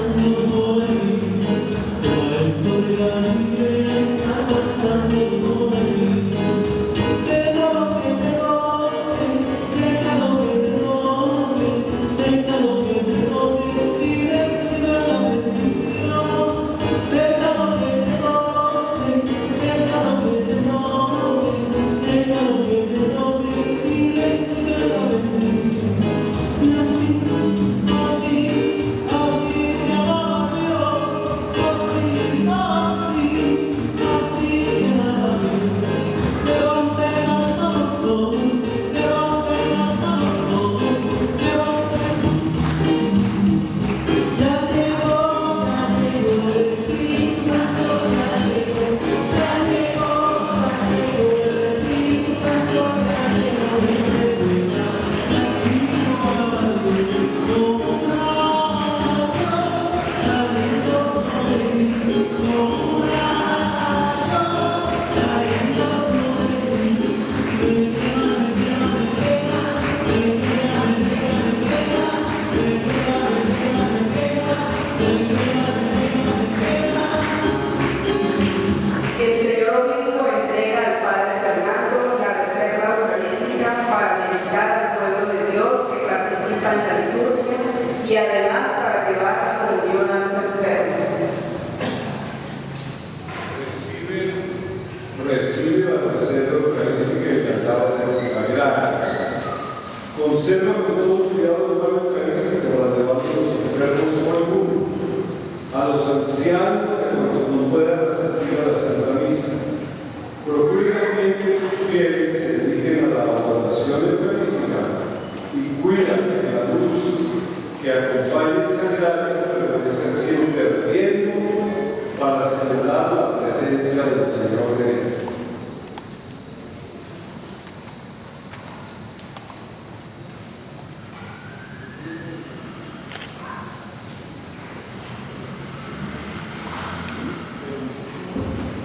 El señor obispo entrega al padre Fernando la reserva eucarística para meditar al pueblo de Dios que participa en la liturgia y además para llevar la comunión a los enfermos. Recibe la reserva eucarística que te acaba de consagrar. Conserva con todo cuidado el pan eucarístico para llevar a los enfermos por el mundo, a los ancianos que no puedan asistir a la Santa Misa. Procure también que los fieles se dediquen a la adoración eucarística y cuida que la luz que acompaña el sagrario permanezca siempre ardiendo para celebrar la presencia del Señor de Dios.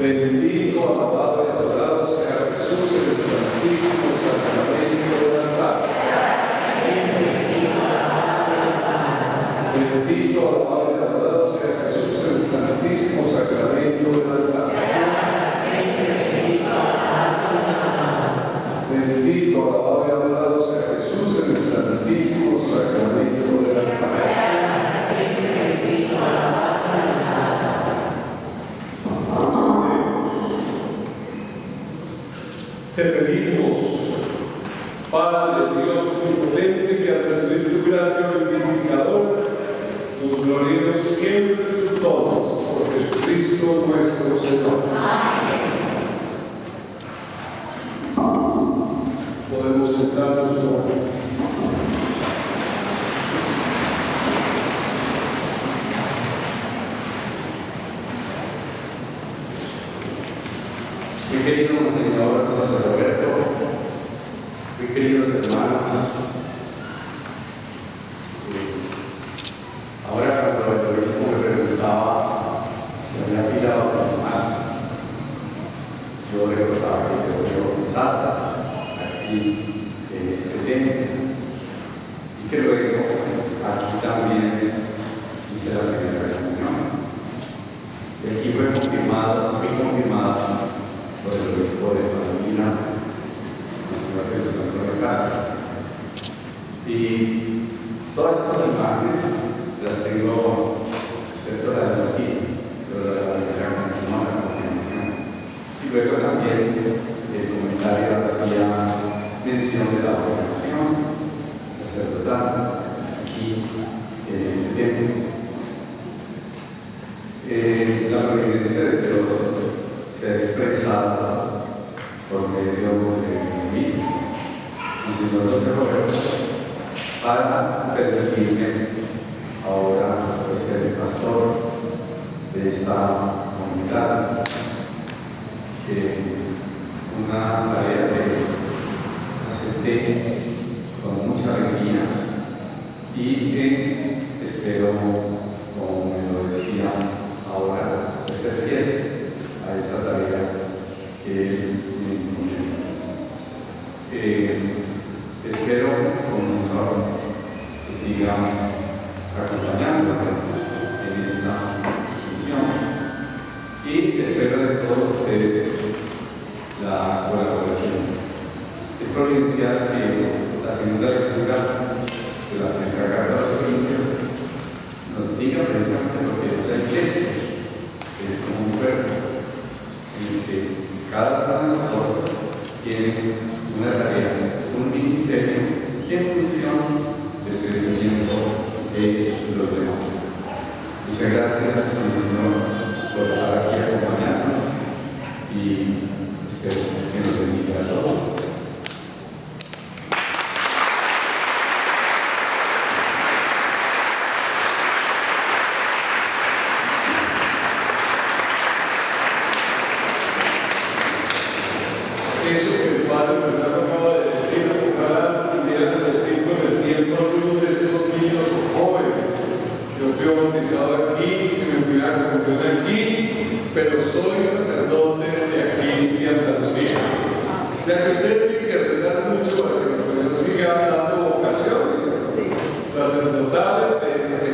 Bendito, alabado y adorado sea Jesús en el santísimo sacramento de la paz. Bendito, alabado y adorado sea Jesús en el santísimo sacramento de la paz. Bendito, alabado y adorado sea Jesús en el santísimo sacramento de la paz. Te pedimos, Padre Dios omnipotente, que al recibir tu gracia vivificadora, nos gloriemos siempre en todos, por Jesucristo nuestro Señor. Podemos sentarnos todos. Muy querido Monseñor José Roberto, muy queridos hermanos, ahora cuando el obispo me preguntaba si había pillado a tomar, yo recordaba que yo pensaba aquí en este templo y que luego aquí también hice la primera reunión. Y aquí fui confirmado por el obispo de Palomina, el señor Jesús Antonio Castro. Y todas estas imágenes las tengo cerca de la noticia, pero de la primera confirmación. Y luego también el comentario hacía mención de la ordenación sacerdotal aquí en este templo. La providencia de Dios se ha expresado por medio de mí mismo, Monseñor José Roberto, para permitirme ahora ser el pastor de esta comunidad. Una tarea que acepté con mucha alegría y que espero, como me lo decía ahora, ser fiel a esa tarea que me impone. Espero, Monseñor, que siga acompañándome en esta misión y espero de todos ustedes la colaboración. Es providencial que la segunda lectura de la primera carta de los Corintios nos diga precisamente lo que es la Iglesia, que es como un cuerpo en el que cada uno de nosotros tiene una tarea, un ministerio en función del crecimiento de los demás. Muchas gracias, Señor, por estar aquí acompañándonos y espero que nos bendiga a todos.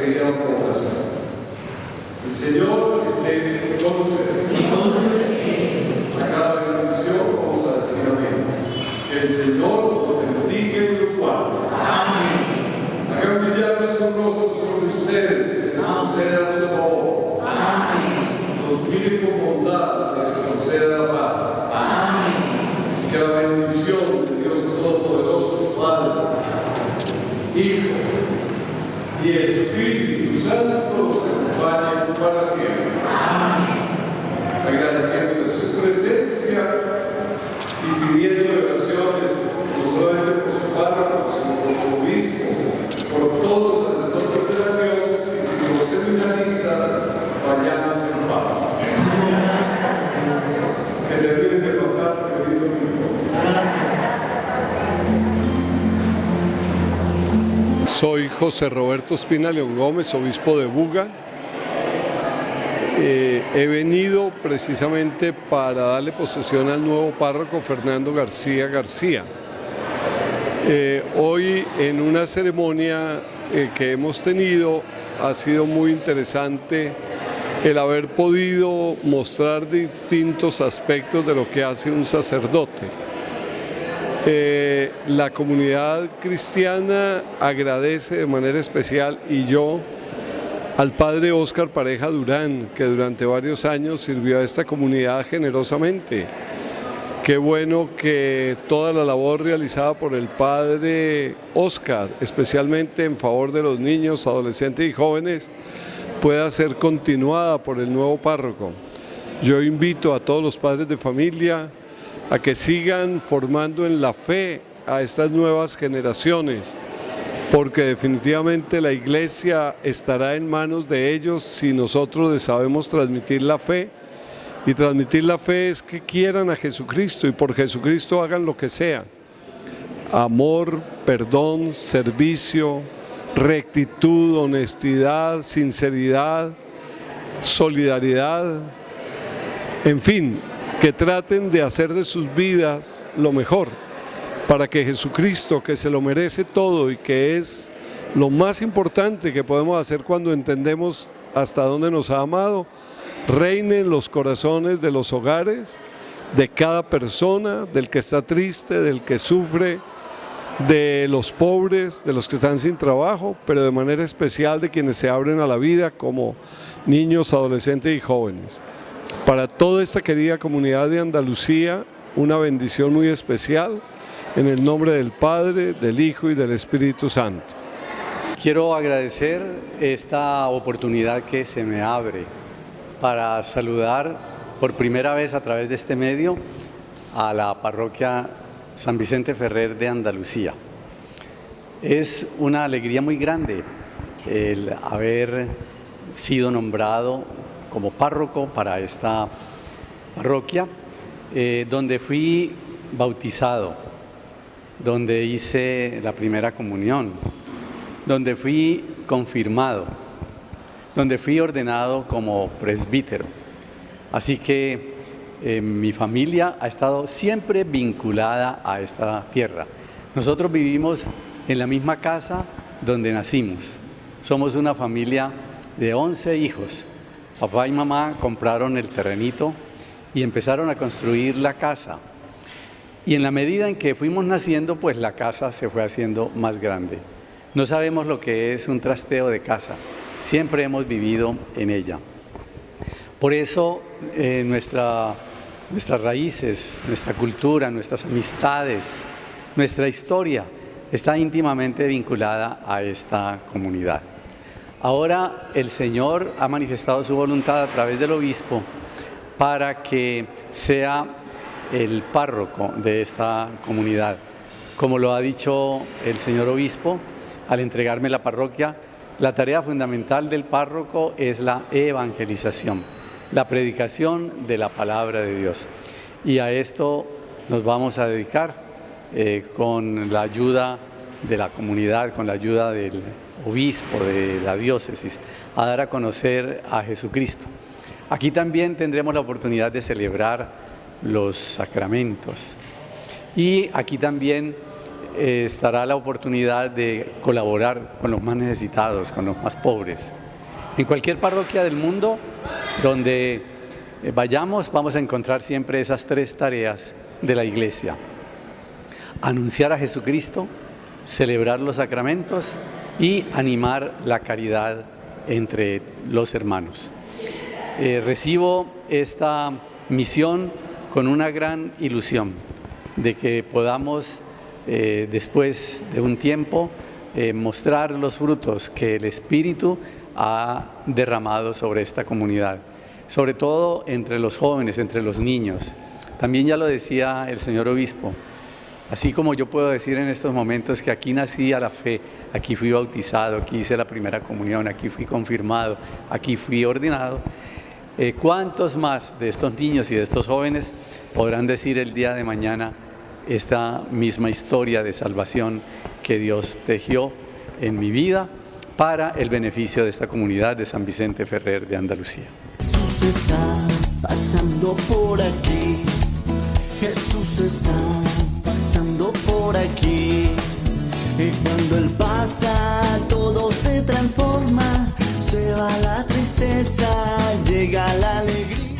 pedir aprobación. El Señor esté con ustedes. Y con tu espíritu. A cada bendición vamos a decir amén. Que el Señor los bendiga y los guarde. Amén. Haga brillar sus rostros sobre ustedes y les conceda su favor. Amén. Los mire con bondad, les conceda la paz. Amén. Que la bendición de Dios Todopoderoso, Padre, Hijo y Espíritu Santo los acompañe para siempre. Amén. Agradeciendo de su presencia y pidiendo oraciones, no solamente por su párroco, sino por su obispo, por todos los sacerdotes de la diócesis y los seminaristas, vayamos en paz. Que terminen de pasar feliz domingo. Soy José Roberto Espina León Gómez, obispo de Buga. He venido precisamente para darle posesión al nuevo párroco Fernando García García. Hoy en una ceremonia que hemos tenido ha sido muy interesante el haber podido mostrar distintos aspectos de lo que hace un sacerdote. La comunidad cristiana agradece de manera especial, y yo, al padre Óscar Pareja Durán, que durante varios años sirvió a esta comunidad generosamente. Qué bueno que toda la labor realizada por el padre Óscar, especialmente en favor de los niños, adolescentes y jóvenes, pueda ser continuada por el nuevo párroco. Yo invito a todos los padres de familia a que sigan formando en la fe a estas nuevas generaciones, porque definitivamente la iglesia estará en manos de ellos si nosotros les sabemos transmitir la fe, y transmitir la fe es que quieran a Jesucristo y por Jesucristo hagan lo que sea: amor, perdón, servicio, rectitud, honestidad, sinceridad, solidaridad, en fin, que traten de hacer de sus vidas lo mejor, para que Jesucristo, que se lo merece todo y que es lo más importante que podemos hacer cuando entendemos hasta dónde nos ha amado, reine en los corazones de los hogares, de cada persona, del que está triste, del que sufre, de los pobres, de los que están sin trabajo, pero de manera especial de quienes se abren a la vida como niños, adolescentes y jóvenes. Para toda esta querida comunidad de Andalucía, una bendición muy especial, en el nombre del Padre, del Hijo y del Espíritu Santo. Quiero agradecer esta oportunidad que se me abre para saludar por primera vez a través de este medio a la parroquia San Vicente Ferrer de Andalucía. Es una alegría muy grande el haber sido nombrado como párroco para esta parroquia, donde fui bautizado, donde hice la primera comunión, donde fui confirmado, donde fui ordenado como presbítero. Así que mi familia ha estado siempre vinculada a esta tierra. Nosotros vivimos en la misma casa donde nacimos. Somos una familia de 11 hijos. Papá y mamá compraron el terrenito y empezaron a construir la casa. Y en la medida en que fuimos naciendo, pues la casa se fue haciendo más grande. No sabemos lo que es un trasteo de casa. Siempre hemos vivido en ella. Por eso nuestras raíces, nuestra cultura, nuestras amistades, nuestra historia está íntimamente vinculada a esta comunidad. Ahora el Señor ha manifestado su voluntad a través del obispo para que sea el párroco de esta comunidad. Como lo ha dicho el señor obispo, al entregarme la parroquia, la tarea fundamental del párroco es la evangelización, la predicación de la palabra de Dios. Y a esto nos vamos a dedicar con la ayuda de la comunidad, con la ayuda del obispo de la diócesis, a dar a conocer a Jesucristo. Aquí también tendremos la oportunidad de celebrar los sacramentos. Y aquí también estará la oportunidad de colaborar con los más necesitados, con los más pobres. En cualquier parroquia del mundo donde vayamos, vamos a encontrar siempre esas tres tareas de la Iglesia: anunciar a Jesucristo, celebrar los sacramentos y animar la caridad entre los hermanos. Recibo esta misión con una gran ilusión de que podamos, después de un tiempo, mostrar los frutos que el Espíritu ha derramado sobre esta comunidad, sobre todo entre los jóvenes, entre los niños. También ya lo decía el señor obispo, así como yo puedo decir en estos momentos que aquí nací a la fe, aquí fui bautizado, aquí hice la primera comunión, aquí fui confirmado, aquí fui ordenado, ¿cuántos más de estos niños y de estos jóvenes podrán decir el día de mañana esta misma historia de salvación que Dios tejió en mi vida para el beneficio de esta comunidad de San Vicente Ferrer de Andalucía? Jesús está pasando por aquí. Jesús está pasando por aquí. Y cuando Él pasa, todo se transforma. Se va la tristeza, llega la alegría.